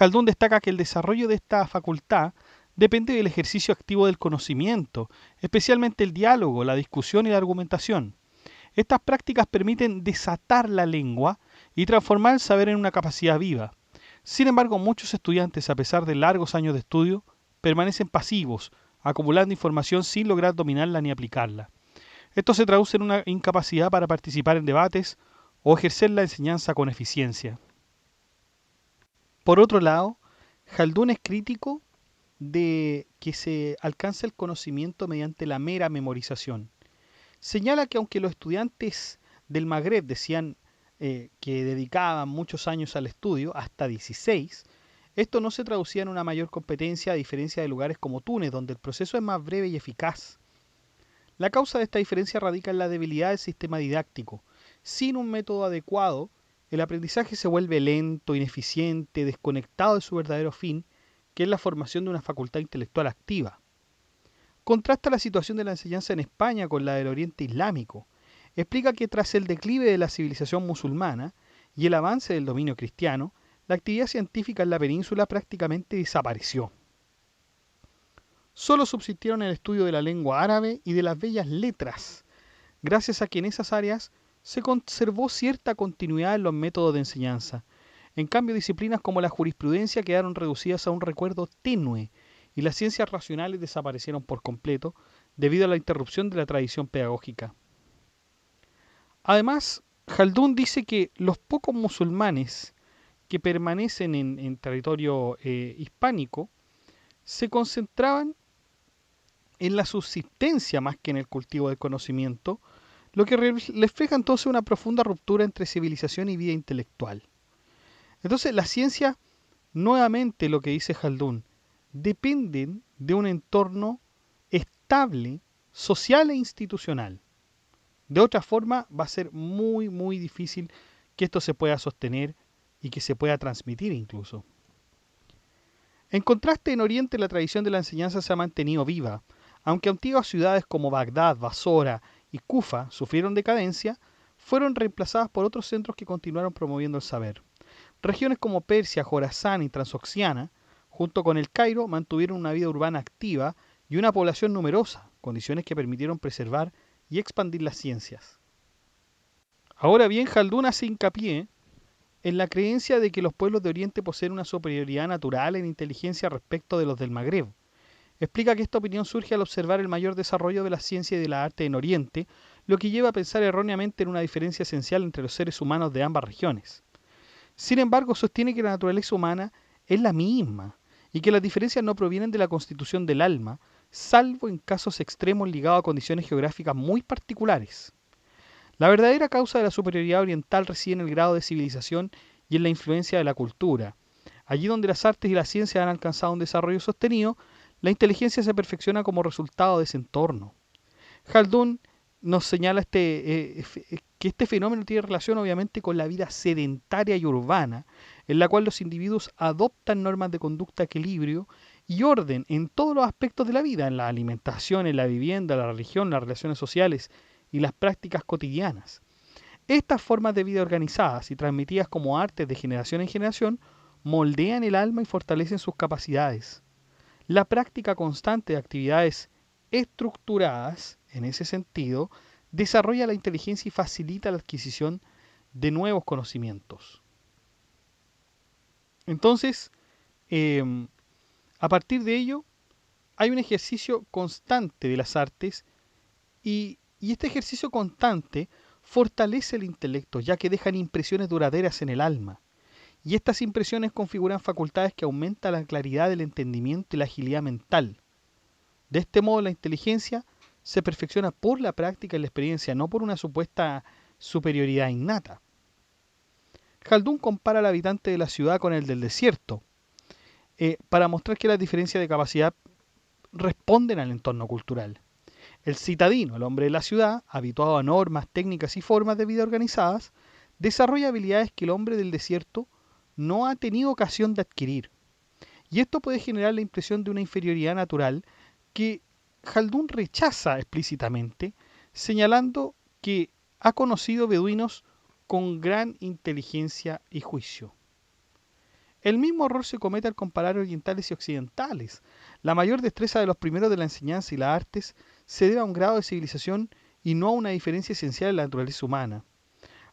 Khaldun destaca que el desarrollo de esta facultad depende del ejercicio activo del conocimiento, especialmente el diálogo, la discusión y la argumentación. Estas prácticas permiten desatar la lengua y transformar el saber en una capacidad viva. Sin embargo, muchos estudiantes, a pesar de largos años de estudio, permanecen pasivos, acumulando información sin lograr dominarla ni aplicarla. Esto se traduce en una incapacidad para participar en debates o ejercer la enseñanza con eficiencia. Por otro lado, Khaldun es crítico de que se alcanza el conocimiento mediante la mera memorización. Señala que aunque los estudiantes del Magreb decían que dedicaban muchos años al estudio, hasta 16, esto no se traducía en una mayor competencia a diferencia de lugares como Túnez, donde el proceso es más breve y eficaz. La causa de esta diferencia radica en la debilidad del sistema didáctico. Sin un método adecuado, el aprendizaje se vuelve lento, ineficiente, desconectado de su verdadero fin, que es la formación de una facultad intelectual activa. Contrasta la situación de la enseñanza en España con la del Oriente Islámico. Explica que tras el declive de la civilización musulmana y el avance del dominio cristiano, la actividad científica en la península prácticamente desapareció. Solo subsistieron el estudio de la lengua árabe y de las bellas letras, gracias a que en esas áreas se conservó cierta continuidad en los métodos de enseñanza. En cambio, disciplinas como la jurisprudencia quedaron reducidas a un recuerdo tenue y las ciencias racionales desaparecieron por completo debido a la interrupción de la tradición pedagógica. Además, Khaldun dice que los pocos musulmanes que permanecen en territorio hispánico se concentraban en la subsistencia más que en el cultivo del conocimiento, lo que refleja entonces una profunda ruptura entre civilización y vida intelectual. Entonces, la ciencia, nuevamente lo que dice Khaldun, dependen de un entorno estable, social e institucional. De otra forma, va a ser muy difícil que esto se pueda sostener y que se pueda transmitir incluso. En contraste, en Oriente la tradición de la enseñanza se ha mantenido viva. Aunque antiguas ciudades como Bagdad, Basora y Kufa sufrieron decadencia, fueron reemplazadas por otros centros que continuaron promoviendo el saber. Regiones como Persia, Jorasán y Transoxiana, junto con el Cairo, mantuvieron una vida urbana activa y una población numerosa, condiciones que permitieron preservar y expandir las ciencias. Ahora bien, Khaldun hace hincapié en la creencia de que los pueblos de Oriente poseen una superioridad natural en inteligencia respecto de los del Magreb. Explica que esta opinión surge al observar el mayor desarrollo de la ciencia y de la arte en Oriente, lo que lleva a pensar erróneamente en una diferencia esencial entre los seres humanos de ambas regiones. Sin embargo, sostiene que la naturaleza humana es la misma y que las diferencias no provienen de la constitución del alma, salvo en casos extremos ligados a condiciones geográficas muy particulares. La verdadera causa de la superioridad oriental reside en el grado de civilización y en la influencia de la cultura. Allí donde las artes y la ciencia han alcanzado un desarrollo sostenido, la inteligencia se perfecciona como resultado de ese entorno. Khaldun nos señala que este fenómeno tiene relación obviamente con la vida sedentaria y urbana, en la cual los individuos adoptan normas de conducta, equilibrio y orden en todos los aspectos de la vida, en la alimentación, en la vivienda, la religión, las relaciones sociales y las prácticas cotidianas. Estas formas de vida organizadas y transmitidas como artes de generación en generación moldean el alma y fortalecen sus capacidades. La práctica constante de actividades estructuradas, en ese sentido, desarrolla la inteligencia y facilita la adquisición de nuevos conocimientos. Entonces, a partir de ello, hay un ejercicio constante de las artes y este ejercicio constante fortalece el intelecto, ya que dejan impresiones duraderas en el alma. Y estas impresiones configuran facultades que aumentan la claridad del entendimiento y la agilidad mental. De este modo, la inteligencia se perfecciona por la práctica y la experiencia, no por una supuesta superioridad innata. Khaldun compara al habitante de la ciudad con el del desierto, para mostrar que las diferencias de capacidad responden al entorno cultural. El citadino, el hombre de la ciudad, habituado a normas, técnicas y formas de vida organizadas, desarrolla habilidades que el hombre del desierto no ha tenido ocasión de adquirir. Y esto puede generar la impresión de una inferioridad natural que Khaldun rechaza explícitamente, señalando que ha conocido beduinos con gran inteligencia y juicio. El mismo error se comete al comparar orientales y occidentales. La mayor destreza de los primeros de la enseñanza y las artes se debe a un grado de civilización y no a una diferencia esencial en la naturaleza humana.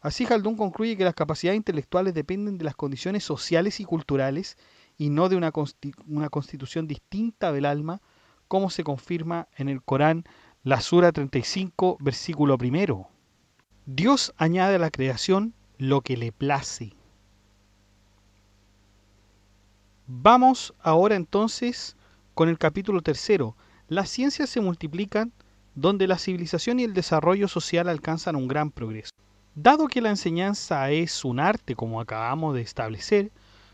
Así, Khaldun concluye que las capacidades intelectuales dependen de las condiciones sociales y culturales y no de una constitución distinta del alma, como se confirma en el Corán, la Sura 35, versículo primero. Dios añade a la creación lo que le place. Vamos ahora entonces con el capítulo tercero. Las ciencias se multiplican donde la civilización y el desarrollo social alcanzan un gran progreso. Dado que la enseñanza es un arte, como acabamos de establecer,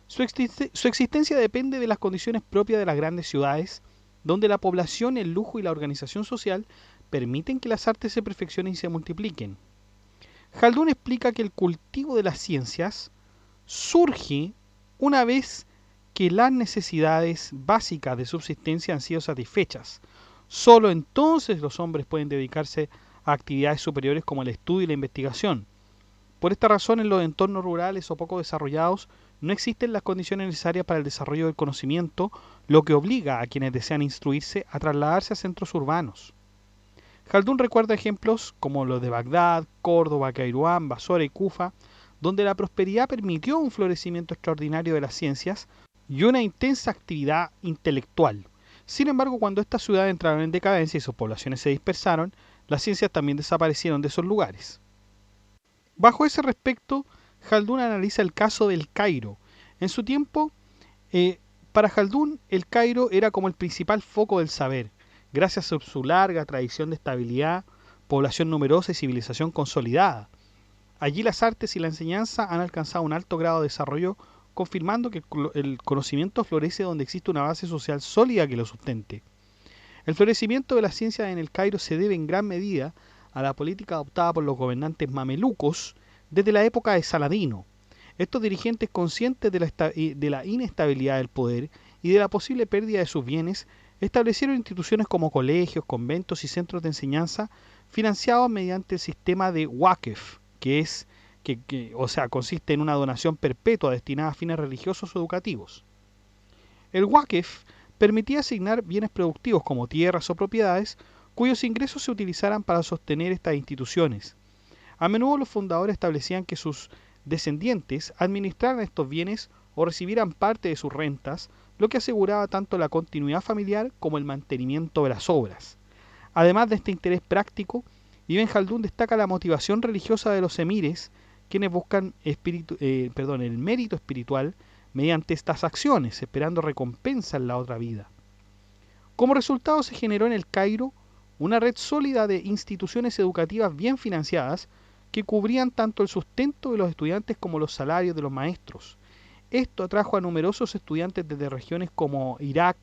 su existencia depende de las condiciones propias de las grandes ciudades, donde la población, el lujo y la organización social permiten que las artes se perfeccionen y se multipliquen. Khaldun explica que el cultivo de las ciencias surge una vez que las necesidades básicas de subsistencia han sido satisfechas. Solo entonces los hombres pueden dedicarse a actividades superiores como el estudio y la investigación. Por esta razón, en los entornos rurales o poco desarrollados no existen las condiciones necesarias para el desarrollo del conocimiento, lo que obliga a quienes desean instruirse a trasladarse a centros urbanos. Khaldun recuerda ejemplos como los de Bagdad, Córdoba, Kairuán, Basora y Kufa, donde la prosperidad permitió un florecimiento extraordinario de las ciencias y una intensa actividad intelectual. Sin embargo, cuando estas ciudades entraron en decadencia y sus poblaciones se dispersaron, las ciencias también desaparecieron de esos lugares. Bajo ese respecto, Khaldun analiza el caso del Cairo. En su tiempo, para Khaldun, el Cairo era como el principal foco del saber, gracias a su larga tradición de estabilidad, población numerosa y civilización consolidada. Allí las artes y la enseñanza han alcanzado un alto grado de desarrollo, confirmando que el conocimiento florece donde existe una base social sólida que lo sustente. El florecimiento de las ciencias en el Cairo se debe en gran medida a la política adoptada por los gobernantes mamelucos desde la época de Saladino. Estos dirigentes, conscientes de la inestabilidad del poder y de la posible pérdida de sus bienes, establecieron instituciones como colegios, conventos y centros de enseñanza financiados mediante el sistema de Waqf, consiste en una donación perpetua destinada a fines religiosos o educativos. El Waqf permitía asignar bienes productivos como tierras o propiedades cuyos ingresos se utilizaran para sostener estas instituciones. A menudo los fundadores establecían que sus descendientes administraran estos bienes o recibieran parte de sus rentas, lo que aseguraba tanto la continuidad familiar como el mantenimiento de las obras. Además de este interés práctico, Ibn Khaldun destaca la motivación religiosa de los emires, quienes buscan el mérito espiritual mediante estas acciones, esperando recompensa en la otra vida. Como resultado se generó en el Cairo una red sólida de instituciones educativas bien financiadas que cubrían tanto el sustento de los estudiantes como los salarios de los maestros. Esto atrajo a numerosos estudiantes desde regiones como Irak,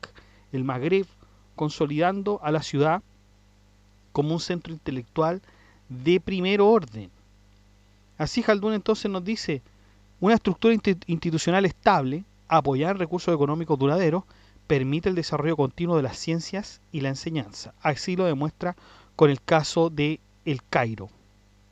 el Magreb, consolidando a la ciudad como un centro intelectual de primer orden. Así Khaldun entonces nos dice, una estructura institucional estable, apoyada en recursos económicos duraderos, permite el desarrollo continuo de las ciencias y la enseñanza. Así lo demuestra con el caso de El Cairo.